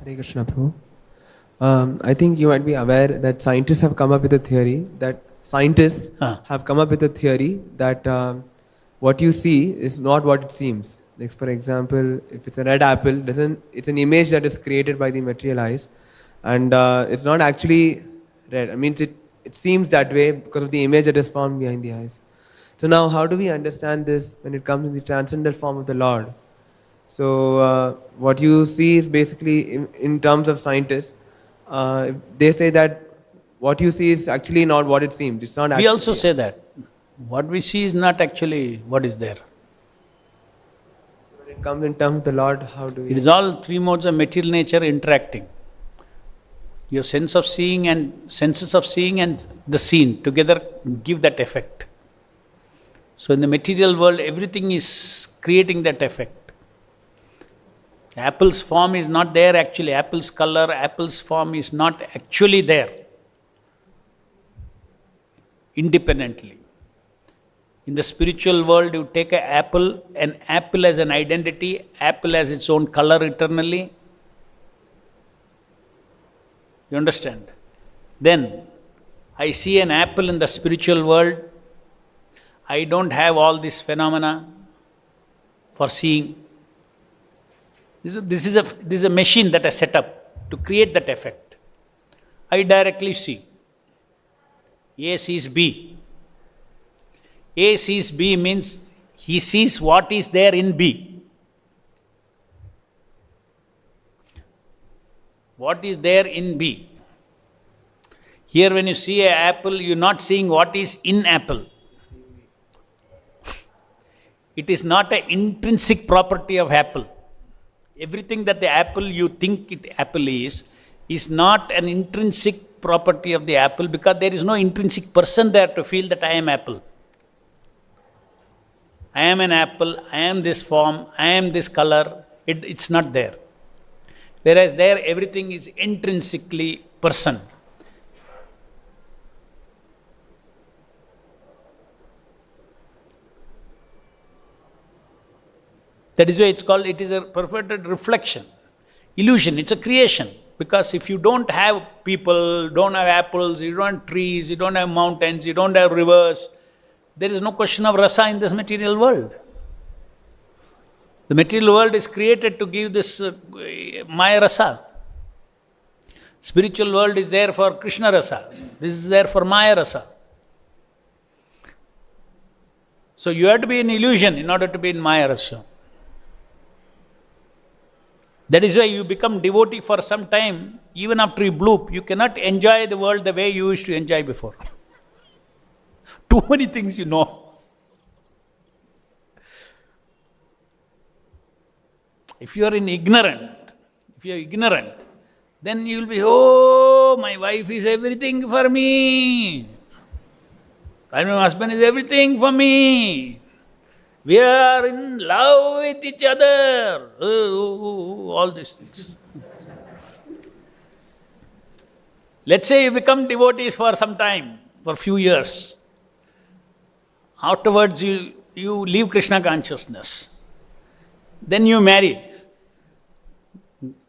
Hare Krishna Prabhu. I think you might be aware that scientists have come up with a theory that what you see is not what it seems. Like for example, if it's a red apple, it's an image that is created by the material eyes, and it's not actually red. I mean, it seems that way because of the image that is formed behind the eyes. So now, how do we understand this when it comes to the transcendental form of the Lord? So what you see is basically, in terms of scientists, they say that what you see is actually not what it seems. It's not actually. We also say that. What we see is not actually what is there. When it comes in terms of the Lord, how do we? It is all three modes of material nature interacting. Your senses of seeing and the seen together give that effect. So in the material world, everything is creating that effect. Apple's form is not there actually. Apple's color, apple's form is not actually there independently. In the spiritual world, you take an apple as an identity, apple has its own color eternally. You understand? Then, I see an apple in the spiritual world. I don't have all these phenomena for seeing. This is a machine that I set up to create that effect. I directly see. A sees B. A sees B means he sees what is there in B. What is there in B? Here when you see an apple, you're not seeing what is in apple. It is not an intrinsic property of apple. Everything that the apple you think apple is not an intrinsic property of the apple, because there is no intrinsic person there to feel that I am apple. I am an apple, I am this form, I am this color. It's not there. Whereas there everything is intrinsically person. That is why it is a perfect reflection. Illusion, it's a creation. Because if you don't have people, don't have apples, you don't have trees, you don't have mountains, you don't have rivers, there is no question of rasa in this material world. The material world is created to give this Maya rasa. Spiritual world is there for Krishna rasa. This is there for Maya rasa. So you have to be in illusion in order to be in Maya rasa. That is why you become devotee for some time. Even after you bloop, you cannot enjoy the world the way you used to enjoy before. Too many things you know. If you are ignorant, then you will be, oh, my wife is everything for me. My husband is everything for me. We are in love with each other. All these things. Let's say you become devotees for some time, for a few years. Afterwards, you leave Krishna consciousness. Then you marry.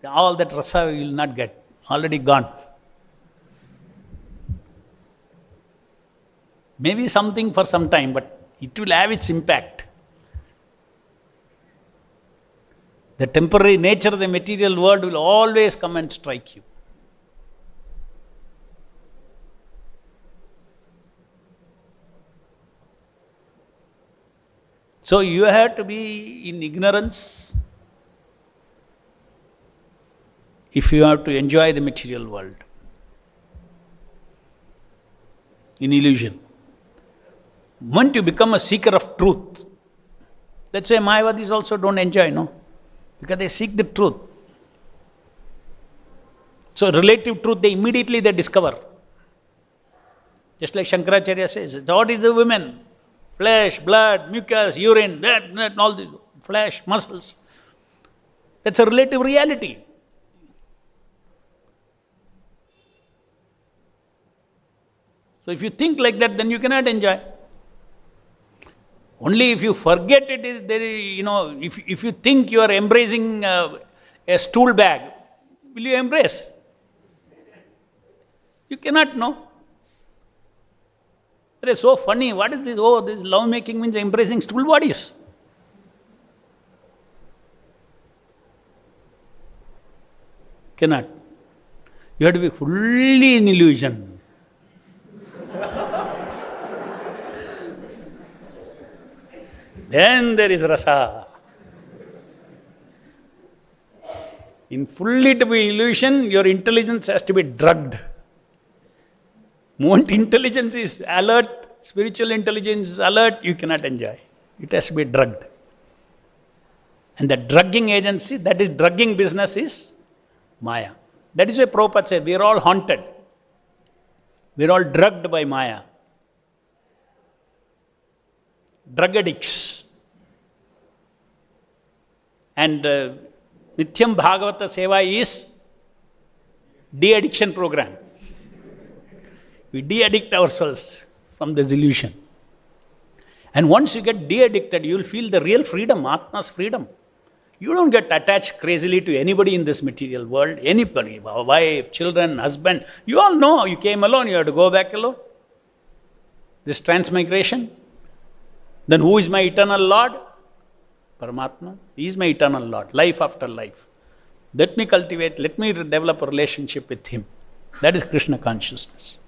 All that rasa you will not get. Already gone. Maybe something for some time, but it will have its impact. The temporary nature of the material world will always come and strike you. So you have to be in ignorance if you have to enjoy the material world. In illusion. Once you become a seeker of truth, that's why Mayavadis also don't enjoy, no? Because they seek the truth. So relative truth, they immediately discover. Just like Shankaracharya says, what is the women? Flesh, blood, mucus, urine, that, all this, flesh, muscles. That's a relative reality. So if you think like that, then you cannot enjoy. Only if you forget it is there. If you think you are embracing a stool bag, will you embrace? You cannot know. It is so funny. What is this? Oh, this love making means embracing stool bodies. Cannot. You have to be fully in illusion. Then there is rasa. In fully to be illusion, your intelligence has to be drugged. Moment intelligence is alert, spiritual intelligence is alert, you cannot enjoy. It has to be drugged. And the drugging agency, that is drugging business, is Maya. That is why Prabhupada said, we are all haunted. We are all drugged by Maya. Drug addicts. And Nithyam Bhagavata Seva is de-addiction program. We de-addict ourselves from this illusion. And once you get de-addicted, you will feel the real freedom, Atma's freedom. You don't get attached crazily to anybody in this material world. Anybody, wife, children, husband. You all know you came alone, you have to go back alone. This transmigration. Then who is my eternal Lord? Paramatma. He is my eternal Lord, life after life. Let me cultivate, let me develop a relationship with Him. That is Krishna consciousness.